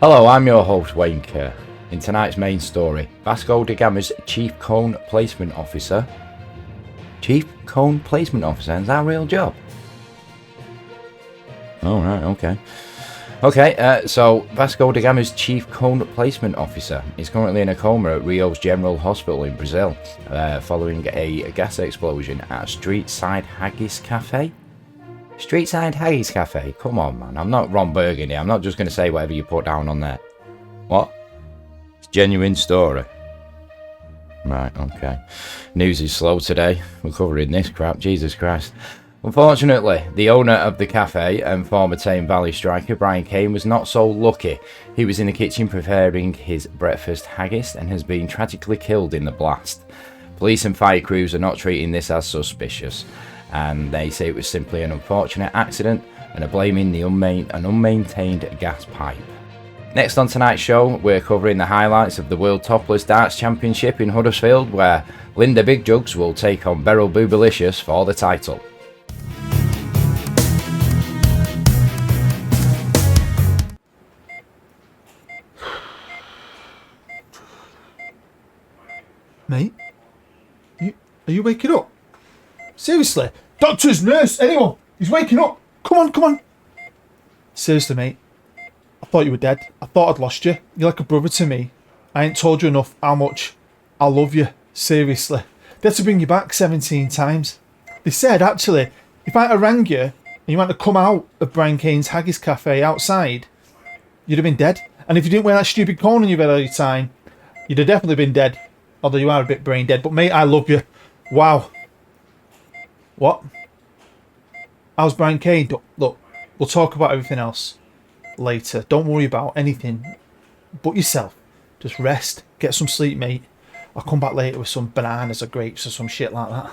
Hello, I'm your host Wayne Kerr. In tonight's main story, Vasco da Gama's Chief Cone Placement Officer. Chief Cone Placement Officer, is that a real job? Oh, right, okay. So Vasco da Gama's Chief Cone Placement Officer is currently in a coma at Rio's General Hospital in Brazil, following a gas explosion at a street-side haggis cafe. Street-side haggis cafe? Come on, man. I'm not Ron Burgundy. I'm not just going to say whatever you put down on there. What? It's a genuine story. Right, okay. News is slow today. We're covering this crap. Jesus Christ. Unfortunately, the owner of the cafe and former Tame Valley striker Brian Kane was not so lucky. He was in the kitchen preparing his breakfast haggis and has been tragically killed in the blast. Police and fire crews are not treating this as suspicious, and they say it was simply an unfortunate accident and are blaming an unmaintained gas pipe. Next on tonight's show, we're covering the highlights of the World Topless Darts Championship in Huddersfield, where Linda Big Jugs will take on Beryl Boobalicious for the title. Mate, are you waking up? Seriously? Doctors, nurse, anyone? He's waking up. Come on. Seriously, mate. I thought you were dead. I thought I'd lost you. You're like a brother to me. I ain't told you enough how much I love you. Seriously. They had to bring you back 17 times. They said, actually, if I had rang you and you had to come out of Brian Kane's Haggis Cafe outside, you'd have been dead. And if you didn't wear that stupid cone on your head all the time, you'd have definitely been dead. Although you are a bit brain dead. But mate, I love you. Wow. What? How's Brian Kane? Look, we'll talk about everything else later. Don't worry about anything but yourself. Just rest. Get some sleep, mate. I'll come back later with some bananas or grapes or some shit like that.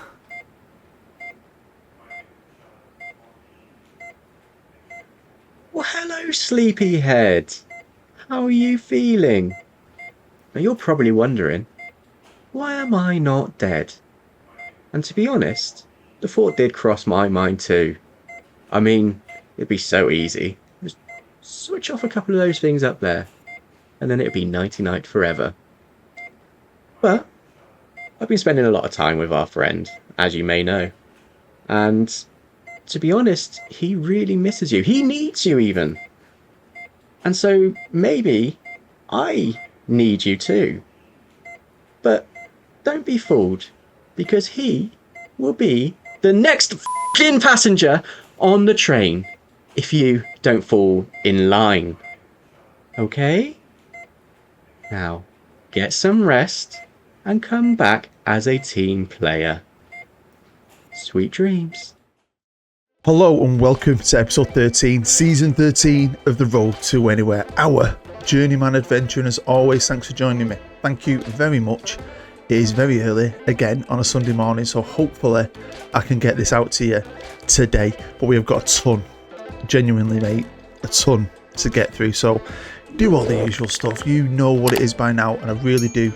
Well, hello, sleepyhead. How are you feeling? Now, you're probably wondering, why am I not dead? And to be honest, the thought did cross my mind too. I mean, it'd be so easy. Just switch off a couple of those things up there, and then it'd be nighty-night forever. But I've been spending a lot of time with our friend, as you may know. And to be honest, he really misses you. He needs you even. And so maybe I need you too. But don't be fooled, because he will be the next f***ing passenger on the train if you don't fall in line. Okay? Now, get some rest and come back as a team player. Sweet dreams. Hello and welcome to episode 13, season 13 of The Road to Anywhere, our Journeyman adventure. And as always, thanks for joining me. Thank you very much. It is very early, again, on a Sunday morning, so hopefully I can get this out to you today. But we have got a ton, genuinely, mate, a ton to get through. So do all the usual stuff. You know what it is by now, and I really do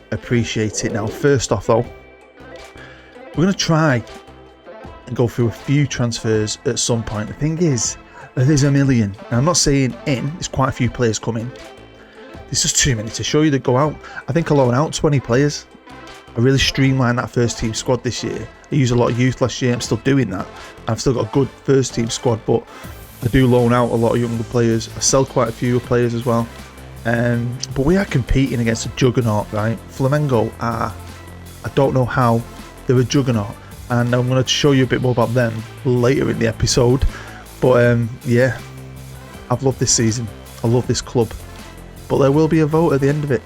appreciate it. Now, first off, though, we're going to try and go through a few transfers at some point. The thing is, there's a million. And I'm not saying there's quite a few players coming. There's just too many to show you that go out. I think I loan out 20 players. I really streamlined that first team squad this year. I used a lot of youth last year. I'm still doing that. I've still got a good first team squad, but I do loan out a lot of younger players. I sell quite a few players as well. But we are competing against a juggernaut, right? Flamengo are, I don't know how, they're a juggernaut. And I'm going to show you a bit more about them later in the episode. But yeah, I've loved this season. I love this club. But there will be a vote at the end of it,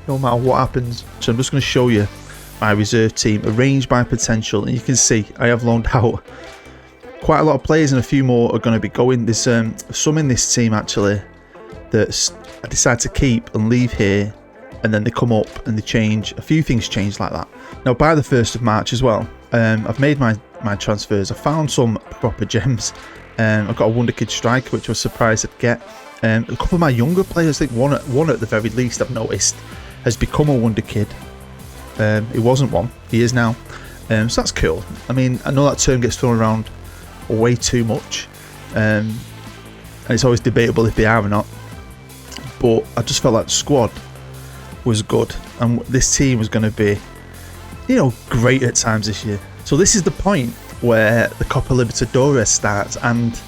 no matter what happens. So I'm just going to show you my reserve team, arranged by potential. And you can see I have loaned out quite a lot of players, and a few more are going to be going. There's some in this team, actually, that I decide to keep and leave here. And then they come up and they change. A few things change like that. Now, by the 1st of March as well, I've made my transfers. I found some proper gems. I've got a WONDERKIDS striker, which I was surprised I'd get. A couple of my younger players, I think one at the very least I've noticed, has become a WONDERKID. He wasn't one, he is now. So that's cool. I mean, I know that term gets thrown around way too much. And it's always debatable if they are or not. but I just felt like the squad was good, and this team was going to be, great at times this year. So this is the point where the Copa Libertadores starts, and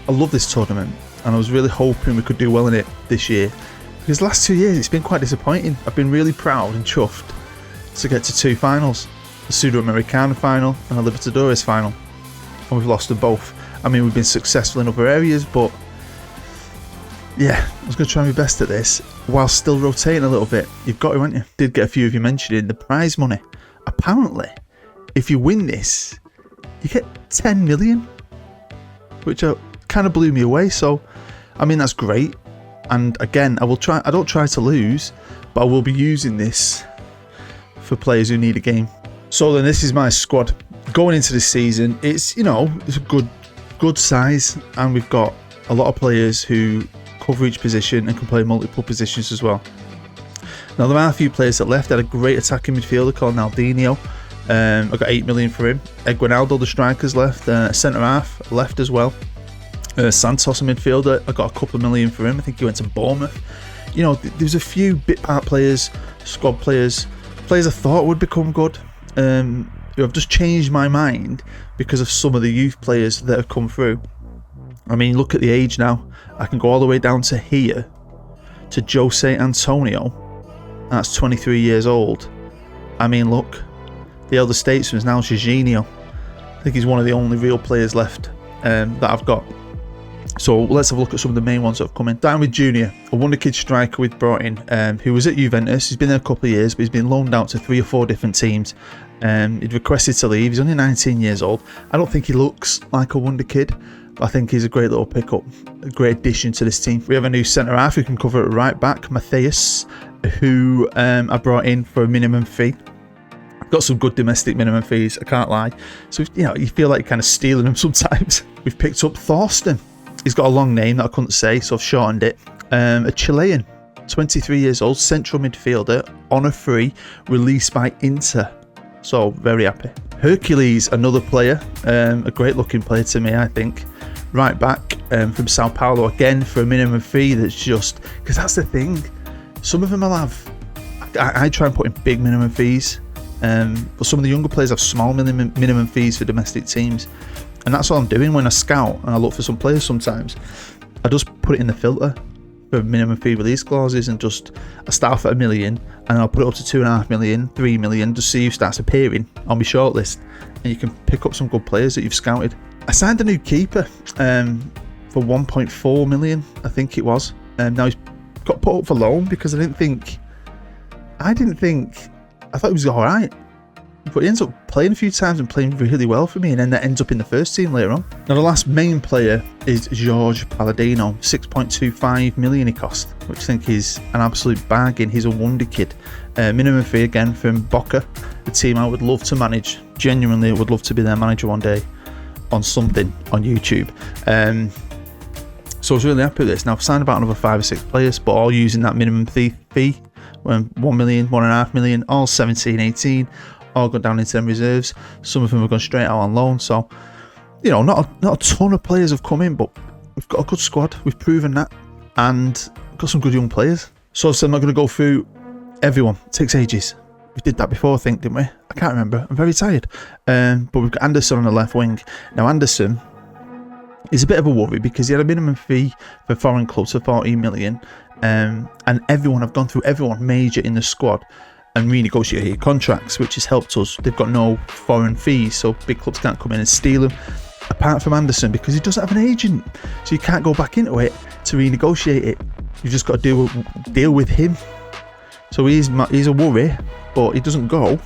I love this tournament, and I was really hoping we could do well in it this year, because the last 2 years it's been quite disappointing. I've been really proud and chuffed to get to 2 finals, the Sudamericana final and the Libertadores final, and we've lost them both. I mean, we've been successful in other areas, but yeah, I was going to try my best at this while still rotating a little bit. You've got to, haven't you? Did get a few of you mentioning the prize money. Apparently, if you win this, you get 10 million, which kind of blew me away. So, I mean, that's great. And again, I don't try to lose, but I will be using this for players who need a game. So then this is my squad going into this season. It's, it's a good size, and we've got a lot of players who cover each position and can play multiple positions as well. Now, there are a few players that left. I had a great attacking midfielder called Naldinho. I got 8 million for him. Eguinaldo, the striker's left. Centre half left as well. Santos, a midfielder, I got a couple of million for him. I think he went to Bournemouth. There's a few bit part players, squad players I thought would become good, who have just changed my mind because of some of the youth players that have come through. I mean, look at the age now. I can go all the way down to here, to Jose Antonio. That's 23 years old. I mean, look, the elder statesman is now Jorginho. I think he's one of the only real players left that I've got. So let's have a look at some of the main ones that have come in. Down with Junior, a wonderkid striker we've brought in, who was at Juventus. He's been there a couple of years, but he's been loaned out to 3 or 4 different teams. He'd requested to leave. He's only 19 years old. I don't think he looks like a wonderkid, but I think he's a great little pickup, a great addition to this team. We have a new centre half who can cover at right back, Matthias, who I brought in for a minimum fee. Got some good domestic minimum fees, I can't lie. So, you feel like you're kind of stealing them sometimes. We've picked up Thorsten. He's got a long name that I couldn't say, so I've shortened it. A Chilean, 23 years old, central midfielder, on a free, released by Inter. So, very happy. Hercules, another player, a great looking player to me, I think. Right back from Sao Paulo, again, for a minimum fee that's just... Because that's the thing. Some of them will have... I try and put in big minimum fees. But some of the younger players have small minimum fees for domestic teams. And that's what I'm doing when I scout and I look for some players sometimes. I just put it in the filter for minimum fee release clauses, and I start off at $1 million and I'll put it up to 2.5 million, 3 million, just see who starts appearing on my shortlist, and you can pick up some good players that you've scouted. I signed a new keeper for 1.4 million, I think it was. Now he's got put up for loan because I thought he was alright, but he ends up playing a few times and playing really well for me, and then that ends up in the first team later on. Now the last main player is Jorge Palladino. 6.25 million he cost, which I think is an absolute bargain. He's a wonder kid. Minimum fee again from Boca, the team I would love to manage. Genuinely would love to be their manager one day on something on YouTube. So I was really happy with this. Now I've signed about another 5 or 6 players, but all using that minimum fee. 1 million, 1.5 million, all 17, 18, all gone down into them reserves. Some of them have gone straight out on loan. So, not a ton of players have come in, but we've got a good squad. We've proven that, and got some good young players. So I'm not going to go through everyone. It takes ages. We did that before, I think, didn't we? I can't remember. I'm very tired. But we've got Anderson on the left wing. Now, Anderson is a bit of a worry because he had a minimum fee for foreign clubs for 14 million. And I've gone through everyone major in the squad and renegotiated contracts, which has helped us. They've got no foreign fees, so big clubs can't come in and steal them, apart from Anderson, because he doesn't have an agent, so you can't go back into it to renegotiate it. You've just got to deal with him. So he's a worry, but he doesn't go.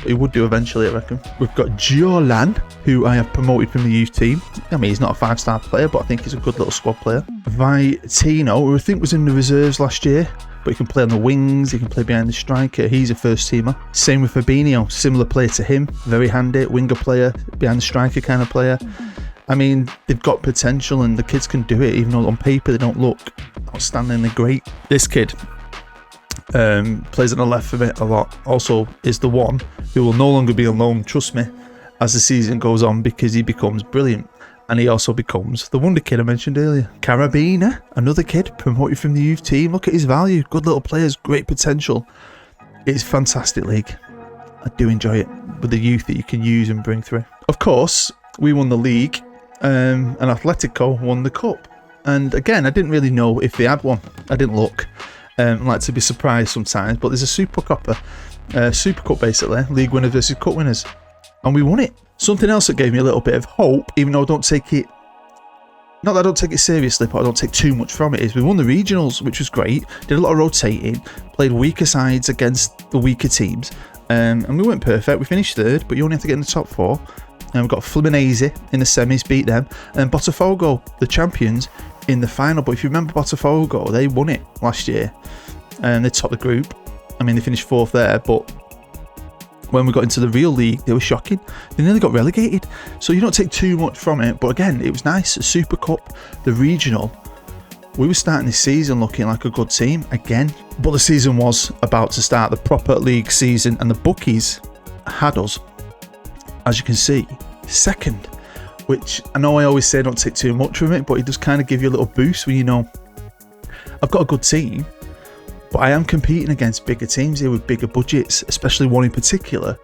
He would do eventually, I reckon. We've got Jolan, who I have promoted from the youth team. I mean, he's not a 5-star player, but I think he's a good little squad player. Vitino, who I think was in the reserves last year, but he can play on the wings, he can play behind the striker. He's a first teamer. Same with Fabinho, similar player to him. Very handy, winger player, behind the striker kind of player. I mean, they've got potential and the kids can do it, even though on paper they don't look outstandingly great. This kid plays on the left of it a lot. Also is the one who will no longer be on loan, trust me, as the season goes on, because he becomes brilliant. and he also becomes the wonder kid I mentioned earlier. Carabiner, another kid promoted from the youth team. Look at his value. Good little players, great potential. It's a fantastic league. I do enjoy it with the youth that you can use and bring through. Of course, we won the league, and Atletico won the cup. And again, I didn't really know if they had one. I didn't look. I like to be surprised sometimes, but there's a Super Cup basically, league winners versus cup winners, and we won it. Something else that gave me a little bit of hope, even though I don't take it, not that I don't take it seriously, but I don't take too much from it, is we won the regionals, which was great. Did a lot of rotating, played weaker sides against the weaker teams, and we weren't perfect. We finished third, but you only have to get in the top four. And we've got Fluminense in the semis, beat them, and Botafogo, the champions, in the final. But if you remember Botafogo, they won it last year, and they topped the group. I mean, they finished fourth there, but when we got into the real league, they were shocking. They nearly got relegated. So you don't take too much from it, but again, it was nice. The Super Cup, the regional. We were starting this season looking like a good team again, but the season was about to start, the proper league season, and the bookies had us, as you can see, second, which I know I always say don't take too much from it, but it does kind of give you a little boost when you know I've got a good team, but I am competing against bigger teams here with bigger budgets, especially one in particular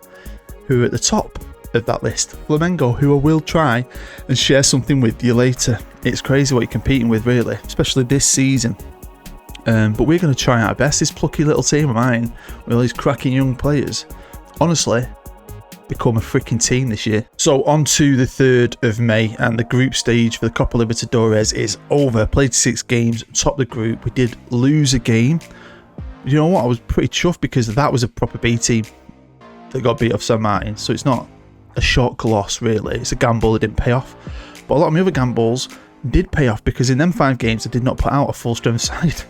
who are at the top of that list, Flamengo, who I will try and share something with you later. It's crazy what you're competing with, really, especially this season. But we're going to try our best. This plucky little team of mine with all these cracking young players, honestly, become a freaking team this year. So on to the 3rd of May, and the group stage for the Copa Libertadores is over. Played 6 games, topped the group. We did lose a game. You know what? I was pretty chuffed because that was a proper B team that got beat off San Martin. So it's not a shock loss, really. It's a gamble that didn't pay off. But a lot of my other gambles did pay off, because in them 5 games I did not put out a full strength side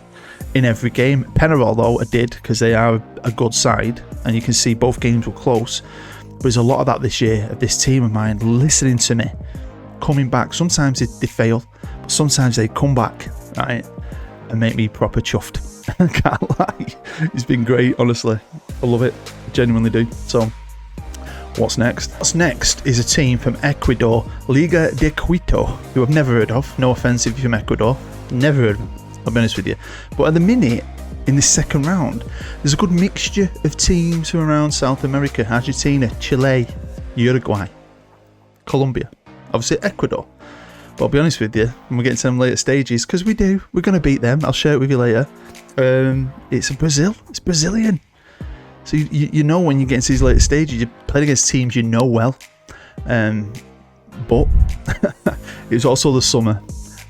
in every game. Penarol, though, I did, because they are a good side, and you can see both games were close. But there's a lot of that this year, of this team of mine listening to me, coming back. Sometimes they fail, but sometimes they come back, right, and make me proper chuffed. I can't lie. It's been great, honestly. I love it. I genuinely do. So, what's next? What's next is a team from Ecuador, Liga de Quito, who I've never heard of. No offense if you're from Ecuador. Never heard of them, I'll be honest with you. But at the minute, in this second round, there's a good mixture of teams from around South America: Argentina, Chile, Uruguay, Colombia, obviously Ecuador. But I'll be honest with you, when we get into them later stages, because we're going to beat them. I'll share it with you later. It's Brazil. It's Brazilian. So you know when you get into these later stages, you're playing against teams you know well. But it was also the summer,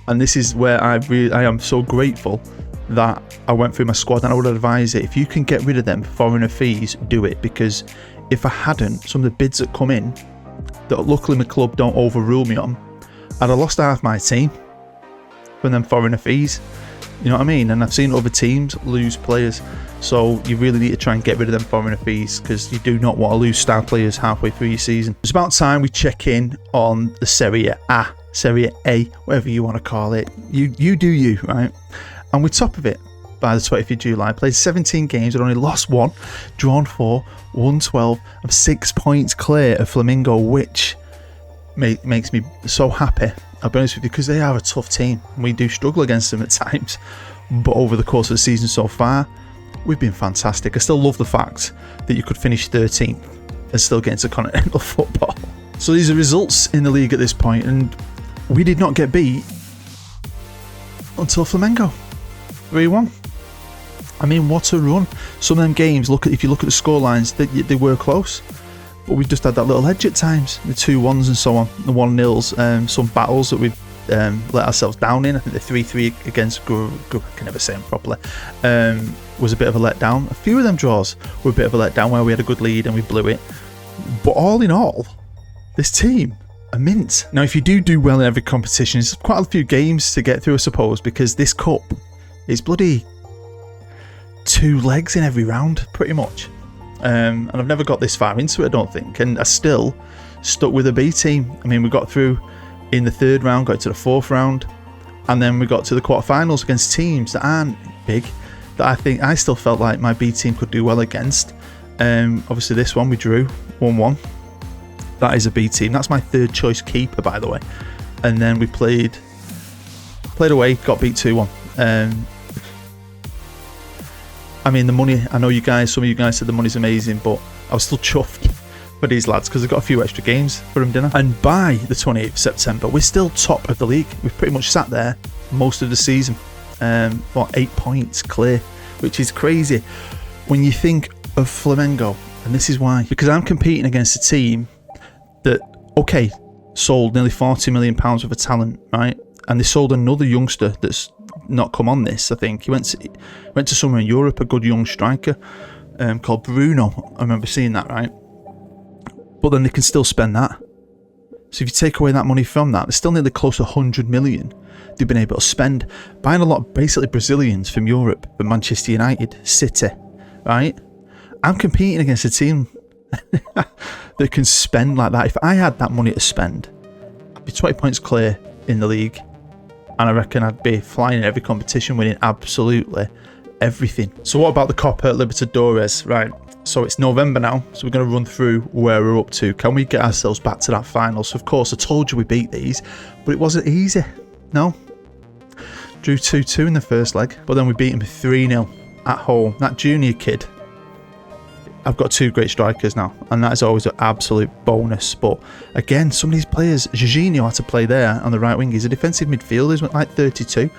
and this is where I am so grateful that I went through my squad, and I would advise it. If you can get rid of them foreigner fees, do it, because if I hadn't, some of the bids that come in, that luckily my club don't overrule me on, I'd have lost half my team from them foreigner fees. You know what I mean? And I've seen other teams lose players, so you really need to try and get rid of them foreigner fees, because you do not want to lose star players halfway through your season. It's about time we check in on the Serie A, whatever you want to call it. You do you, right? And we're top of it by the 20th of July. Played 17 games and only lost 1, drawn 4, won 12. I'm 6 points clear of Flamengo, which makes me so happy. I'll be honest with you, because they are a tough team. We do struggle against them at times. But over the course of the season so far, we've been fantastic. I still love the fact that you could finish 13th and still get into continental football. So these are results in the league at this point, and we did not get beat until Flamengo. 3-1. I mean, what a run. Some of them games, if you look at the scorelines, they were close. But we've just had that little edge at times. The 2-1s and so on. The 1-0s. Some battles that we've let ourselves down in. I think the 3-3 against I can never say them properly. Was a bit of a letdown. A few of them draws were a bit of a letdown where we had a good lead and we blew it. But all in all, this team are mint. Now, if you do well in every competition, it's quite a few games to get through, I suppose, because this cup is bloody 2 legs in every round, pretty much. And I've never got this far into it, I don't think, and I still stuck with a B team. I mean, we got through in the 3rd round, got to the 4th round, and then we got to the quarterfinals against teams that aren't big, that I think I still felt like my B team could do well against. Obviously this one we drew 1-1. That is a B team. That's my 3rd choice keeper, by the way. and then we played away, got beat 2-1. I mean, the money, I know some of you guys said the money's amazing, but I was still chuffed for these lads because I got a few extra games for them, didn't I? And by the 28th of September, we're still top of the league. We've pretty much sat there most of the season, 8 points clear, which is crazy when you think of Flamengo. And this is why, because I'm competing against a team that, okay, sold nearly £40 million worth of talent, right? And they sold another youngster that's not come on this, I think. He went to somewhere in Europe, a good young striker called Bruno. I remember seeing that, right? But then they can still spend that. So if you take away that money from that, there's still nearly close to 100 million they've been able to spend buying a lot of basically Brazilians from Europe, from Manchester United, City, right? I'm competing against a team that can spend like that. If I had that money to spend, I'd be 20 points clear in the league. And I reckon I'd be flying in every competition, winning absolutely everything. So what about the Copa Libertadores? Right, so it's November now, so we're going to run through where we're up to. Can we get ourselves back to that final? So of course, I told you we beat these, but it wasn't easy. No. Drew 2-2 in the first leg, but then we beat him 3-0 at home. That junior kid, I've got 2 great strikers now, and that is always an absolute bonus. But again, some of these players, Jorginho had to play there on the right wing. He's a defensive midfielder, he's like 32,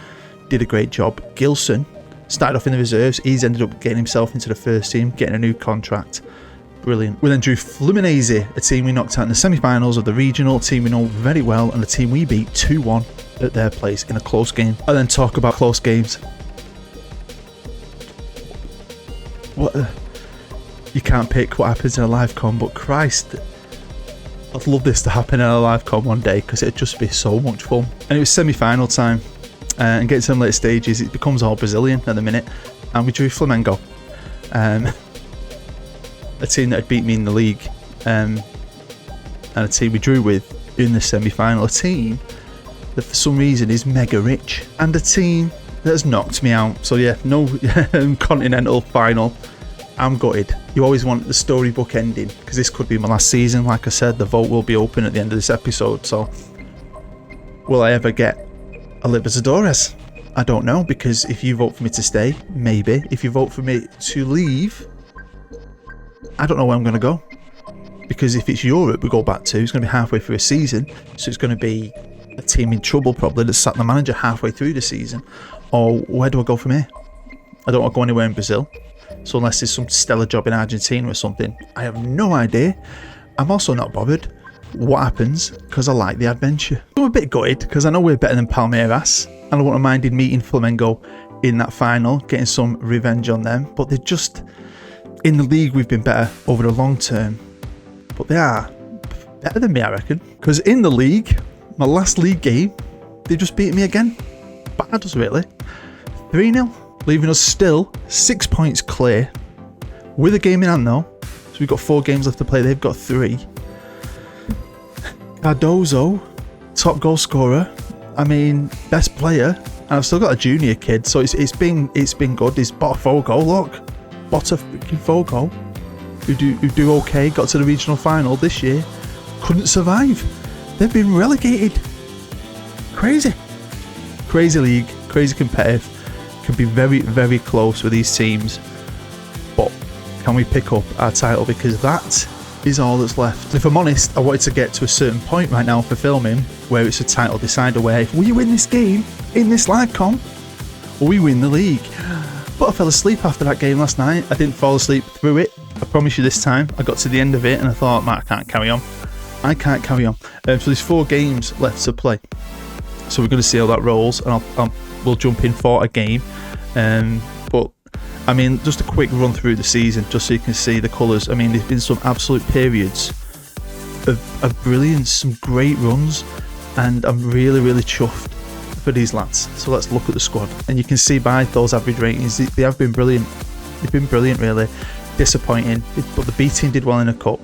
did a great job. Gilson started off in the reserves, he's ended up getting himself into the first team, getting a new contract. Brilliant. We then drew Fluminense, a team we knocked out in the semi-finals of the regional, a team we know very well, and a team we beat 2-1 at their place in a close game. And then talk about close games. What the... You can't pick what happens in a live com, but Christ, I'd love this to happen in a live com one day because it'd just be so much fun. And it was semi-final time, and getting to some later stages, it becomes all Brazilian at the minute, and we drew Flamengo, a team that had beat me in the league, and a team we drew with in the semi-final, a team that for some reason is mega rich, and a team that has knocked me out. So yeah, no continental final. I'm gutted. You always want the storybook ending because this could be my last season. Like I said, the vote will be open at the end of this episode. So, will I ever get a Libertadores? I don't know, because if you vote for me to stay, maybe. If you vote for me to leave, I don't know where I'm going to go. Because if it's Europe we go back to, it's going to be halfway through a season. So it's going to be a team in trouble probably that sacked the manager halfway through the season. Or where do I go from here? I don't want to go anywhere in Brazil. So unless there's some stellar job in Argentina or something, I have no idea. I'm also not bothered what happens because I like the adventure. I'm a bit gutted because I know we're better than Palmeiras and I wouldn't have minded meeting Flamengo in that final, getting some revenge on them. But they're just, in the league we've been better over the long term. But they are better than me, I reckon. Because in the league, my last league game, they just beat me again. Bad, really. 3-0. Leaving us still 6 points clear with a game in hand though. So we've got 4 games left to play, they've got 3. Cardozo, top goal scorer, I mean best player, and I've still got a junior kid, so it's been good. This Botafogo, look, Botafogo, who do okay, got to the regional final this year, couldn't survive. They've been relegated. Crazy league, crazy competitive. Can be very, very close with these teams, but can we pick up our title? Because that is all that's left. If I'm honest, I wanted to get to a certain point right now for filming where it's a title decider, where if we win this game in this live com, we win the league. But I fell asleep after that game last night. I didn't fall asleep through it, I promise you this time. I got to the end of it and I thought, man, I can't carry on. So there's 4 games left to play, so we're going to see how that rolls, and we'll jump in for a game. But I mean, just a quick run through the season just so you can see the colours. I mean, there's been some absolute periods of brilliance, some great runs, and I'm really, really chuffed for these lads. So let's look at the squad, and you can see by those average ratings they have been brilliant. They've been brilliant, really. Disappointing, but the B team did well in the cup.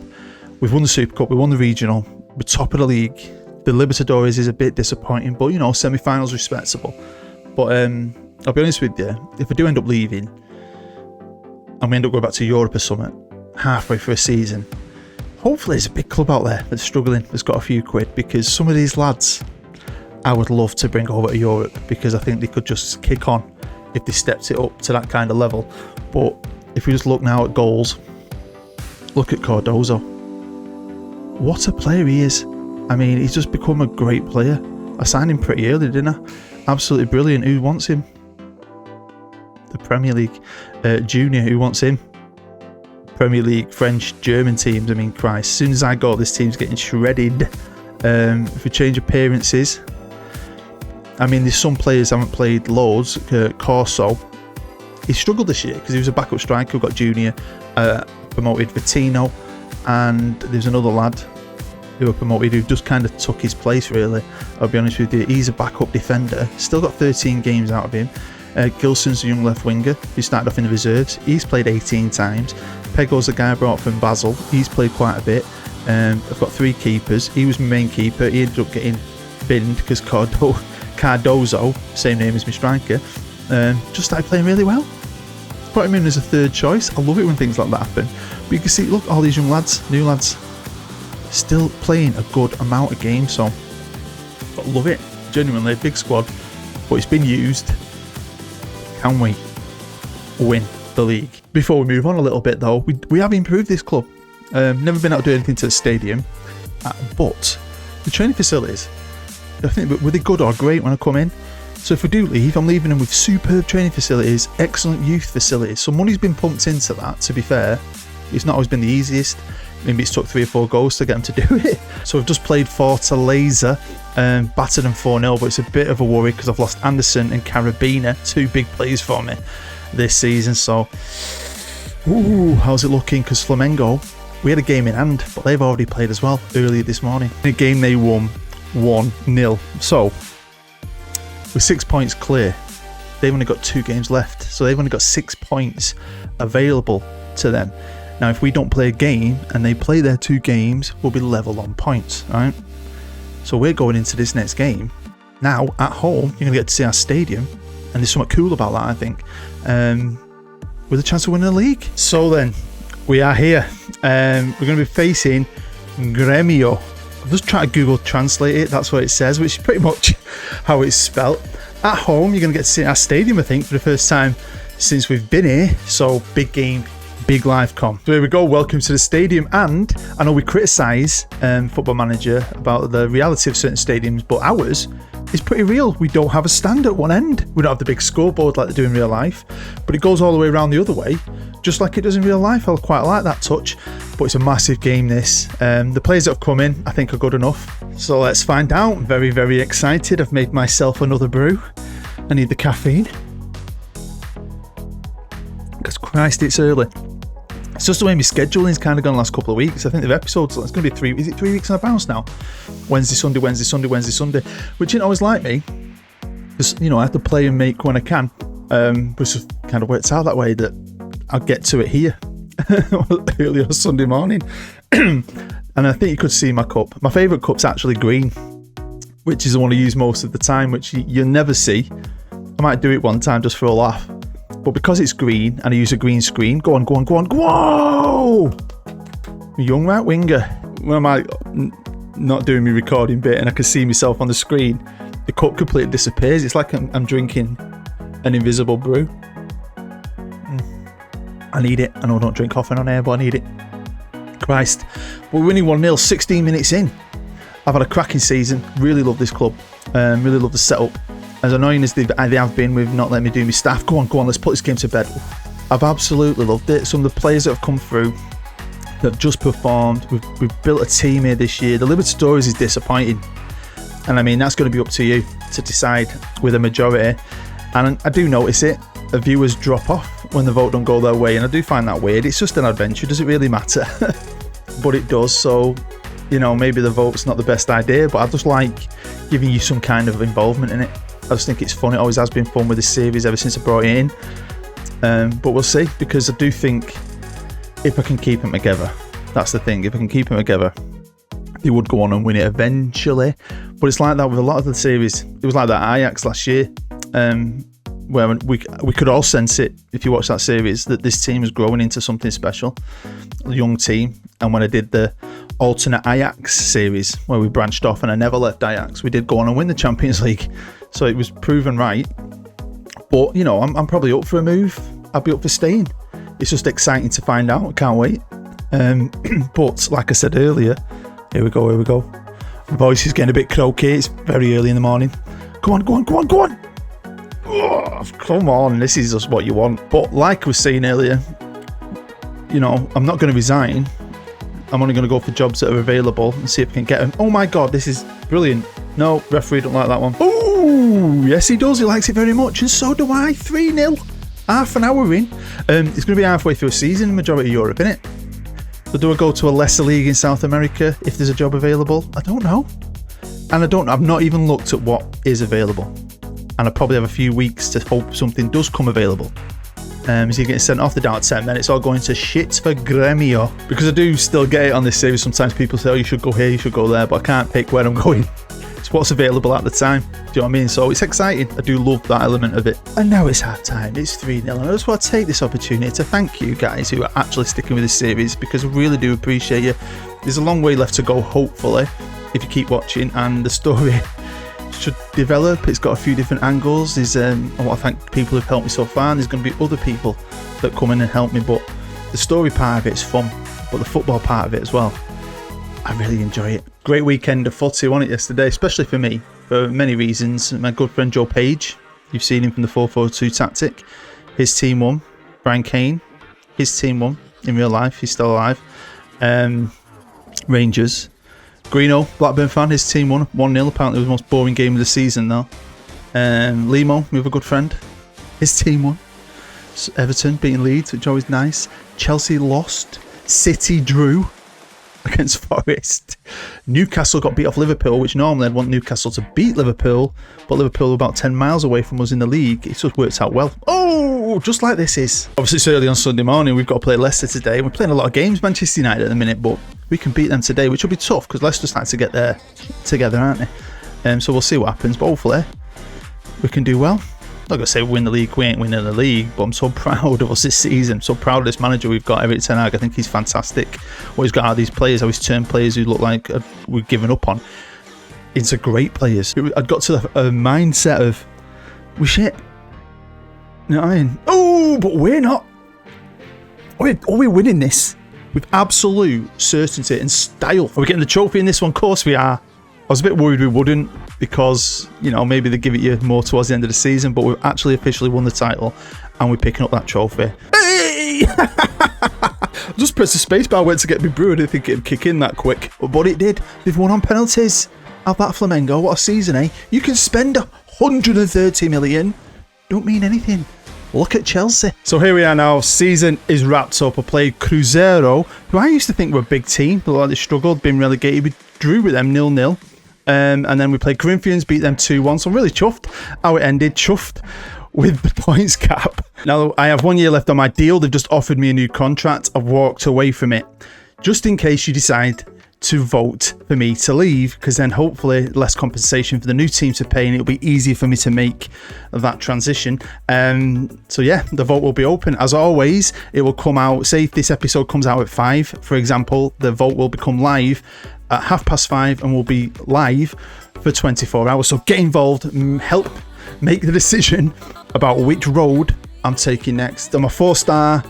We've won the Super Cup, we won the regional, we're top of the league. The Libertadores is a bit disappointing, but you know, semi-finals respectable. But I'll be honest with you, if I do end up leaving and we end up going back to Europe or something halfway through a season, hopefully there's a big club out there that's struggling, that's got a few quid, because some of these lads, I would love to bring over to Europe, because I think they could just kick on if they stepped it up to that kind of level. But if we just look now at goals, look at Cardozo. What a player he is. I mean, he's just become a great player. I signed him pretty early, didn't I? Absolutely brilliant. Who wants him? The Premier League Junior, who wants him? Premier League, French, German teams. I mean, Christ, as soon as I go, this team's getting shredded. If we change appearances, I mean, there's some players haven't played loads. Corso, he struggled this year because he was a backup striker who got junior, promoted. Vittino, and there's another lad who were promoted who just kind of took his place, really. I'll be honest with you, he's a backup defender, still got 13 games out of him. Gilson's a young left winger who started off in the reserves. He's played 18 times. Pego's the guy I brought from Basel. He's played quite a bit. I've got 3 keepers. He was my main keeper. He ended up getting binned because Cardozo, same name as my striker, just started playing really well. Put him in as a third choice. I love it when things like that happen. But you can see, look, all these young lads, new lads, still playing a good amount of games. So I love it. Genuinely a big squad, but it's been used. Can we win the league? Before we move on a little bit though, we have improved this club. Never been able to do anything to the stadium, but the training facilities, I think, were they good or great when I come in? So if we do leave, I'm leaving them with superb training facilities, excellent youth facilities. So money's been pumped into that, to be fair. It's not always been the easiest. Maybe it's took 3 or 4 goals to get them to do it. So we've just played Fortaleza, battered them 4-0, but it's a bit of a worry because I've lost Anderson and Carabina, 2 big players for me this season. So, how's it looking? Because Flamengo, we had a game in hand, but they've already played as well earlier this morning. In a game they won 1-0. So, with 6 points clear, they've only got 2 games left. So they've only got 6 points available to them. Now, if we don't play a game and they play their 2 games, we'll be level on points, right? So we're going into this next game. Now, at home, you're going to get to see our stadium. And there's something cool about that, I think. With a chance of winning the league. So then, we are here. We're going to be facing Grêmio. I'll just try to Google translate it. That's what it says, which is pretty much how it's spelt. At home, you're going to get to see our stadium, I think, for the first time since we've been here. So, big game, big live com. So here we go. Welcome to the stadium. And I know we criticise Football Manager about the reality of certain stadiums, but ours is pretty real. We don't have a stand at one end. We don't have the big scoreboard like they do in real life, but it goes all the way around the other way, just like it does in real life. I quite like that touch, but it's a massive game, this. The players that have come in, I think, are good enough. So let's find out. Very, very excited. I've made myself another brew. I need the caffeine. Because Christ, it's early. It's just the way my scheduling's kind of gone the last couple of weeks. I think the episodes, it's going to be 3 weeks in advance now? Wednesday, Sunday, Wednesday, Sunday, Wednesday, Sunday. Which isn't always like me. Because, I have to play and make when I can. Which just kind of works out that way, that I'll get to it here. Early on Sunday morning. And I think you could see my cup. My favourite cup's actually green, which is the one I use most of the time, which you'll never see. I might do it one time just for a laugh. But because it's green and I use a green screen, go on. Whoa! Young right winger. When am I not doing my recording bit and I can see myself on the screen, the cup completely disappears. It's like I'm drinking an invisible brew. I need it. I know I don't drink often on air, but I need it. Christ. We're winning 1-0, 16 minutes in. I've had a cracking season. Really love this club. Really love the setup. As annoying as they have been with not letting me do my staff. Go on, let's put this game to bed. I've absolutely loved it. Some of the players that have come through, that have just performed. We've built a team here this year. The Libertadores is disappointing. And I mean, that's going to be up to you to decide with a majority. And I do notice it. The viewers drop off when the vote don't go their way. And I do find that weird. It's just an adventure. Does it really matter? But it does. So, maybe the vote's not the best idea. But I just like giving you some kind of involvement in it. I just think it's fun. It always has been fun with this series ever since I brought it in. But we'll see, because I do think if I can keep them together, that's the thing. If I can keep them together, they would go on and win it eventually. But it's like that with a lot of the series. It was like that at Ajax last year, where we could all sense it, if you watch that series, that this team is growing into something special. A young team. And when I did the alternate Ajax series where we branched off, and I never left Ajax. We did go on and win the Champions League, so it was proven right. But, you know, I'm probably up for a move. I'd be up for staying. It's just exciting to find out. I can't wait. But like I said earlier, here we go. My voice is getting a bit croaky. It's very early in the morning. Go on. Oh, come on, this is just what you want. But like I was saying earlier, you know, I'm not going to resign. I'm only going to go for jobs that are available and see if I can get them. Oh my God, this is brilliant. No, referee don't like that one. Oh, yes he does. He likes it very much, and so do I. 3-0. Half an hour in. It's going to be halfway through a season in the majority of Europe, isn't it? So do I go to a lesser league in South America if there's a job available? I don't know. And I've not even looked at what is available. And I probably have a few weeks to hope something does come available. Is he getting sent off? The down 10 minutes, all going to shit for Gremio. Because I do still get it on this series. Sometimes people say, oh, you should go here, you should go there, but I can't pick where I'm going. It's what's available at the time. Do you know what I mean? So it's exciting. I do love that element of it. And now it's half time. It's 3-0. And I just want to take this opportunity to thank you guys who are actually sticking with this series, because I really do appreciate you. There's a long way left to go, hopefully, if you keep watching, and the story should develop. It's got a few different angles. There's I want to thank people who've helped me so far, and there's going to be other people that come in and help me, but the story part of it is fun, but the football part of it as well, I really enjoy it. Great weekend of footy, wasn't it, yesterday, especially for me, for many reasons. My good friend Joe Page, you've seen him from the 4-4-2 tactic, his team won. Brian Kane, his team won in real life, he's still alive. Rangers, Greeno, Blackburn fan, his team won 1-0. Apparently it was the most boring game of the season though. Limo, my other good friend, his team won. Everton beating Leeds, which is always nice. Chelsea lost. City drew against Forest. Newcastle got beat off Liverpool, which normally I'd want Newcastle to beat Liverpool, but Liverpool were about 10 miles away from us in the league. It just works out well. Oh, just like this is. Obviously it's early on Sunday morning. We've got to play Leicester today. We're playing a lot of games, Manchester United at the minute, but we can beat them today, which will be tough because Leicester starting to get there together, aren't they? So we'll see what happens, but hopefully we can do well. I'm not going to say win the league, we ain't winning the league, but I'm so proud of us this season. I'm so proud of this manager we've got, Erik ten Hag. I think he's fantastic. What he's got out of these players, how he's turned players who look like we've given up on into great players. I'd got to a mindset of, we shit. You know what I mean? Oh, but we're not. Are we winning this? With absolute certainty and style. Are we getting the trophy in this one? Of course we are. I was a bit worried we wouldn't, because, you know, maybe they give it you more towards the end of the season, but we've actually officially won the title and we're picking up that trophy. Hey! Just pressed the space bar, went to get me brew. I didn't think it'd kick in that quick, but it did. They've won on penalties. Have that Flamengo, what a season, eh? You can spend 130 million. Don't mean anything. Look at Chelsea. So here we are now. Season is wrapped up. I played Cruzeiro, who I used to think were a big team. But they struggled, been relegated. We drew with them 0-0. And then we played Corinthians, beat them 2-1. So I'm really chuffed how it ended. Chuffed with the points cap. Now I have 1 year left on my deal. They've just offered me a new contract. I've walked away from it. Just in case you decide to vote for me to leave, because then hopefully less compensation for the new team to pay and it'll be easier for me to make that transition. So yeah, the vote will be open. As always, it will come out, say if this episode comes out at 5, for example, the vote will become live at 5:30 and will be live for 24 hours. So get involved, help make the decision about which road I'm taking next. I'm a 4-star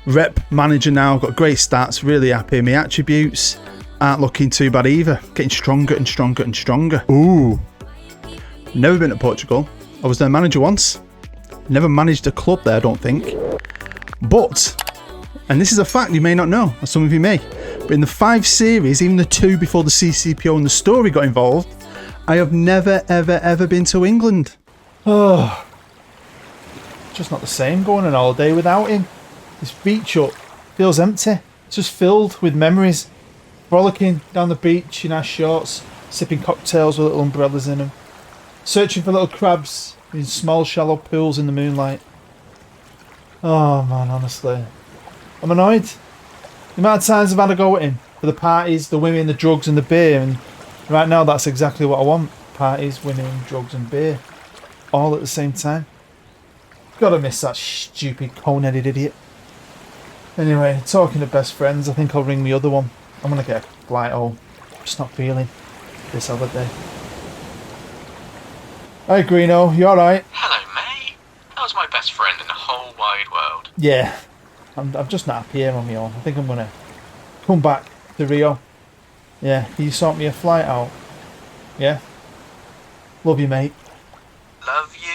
rep manager now, got great stats, really happy. My attributes aren't looking too bad either. Getting stronger and stronger and stronger. Ooh. Never been to Portugal. I was their manager once. Never managed a club there, I don't think. But, and this is a fact you may not know, or some of you may, but in the 5 series, even the 2 before the CCPO and the story got involved, I have never, ever, ever been to England. Oh. Just not the same going on holiday without him. This beach up feels empty. It's just filled with memories. Frolicking down the beach in our shorts, sipping cocktails with little umbrellas in them, searching for little crabs in small shallow pools in the moonlight. Oh man, honestly, I'm annoyed. The amount of times I've had to go with him for the parties, the women, the drugs and the beer, and right now that's exactly what I want. Parties, women, drugs and beer, all at the same time. Gotta miss that stupid cone-headed idiot. Anyway, talking to best friends, I think I'll ring the other one. I'm gonna get a flight home. Just not feeling this holiday. Hi Greeno, you alright? Hello, mate. That was my best friend in the whole wide world. Yeah. I'm just not happy here on my own. I think I'm gonna come back to Rio. Yeah, can you sort me a flight out? Yeah? Love you, mate. Love you.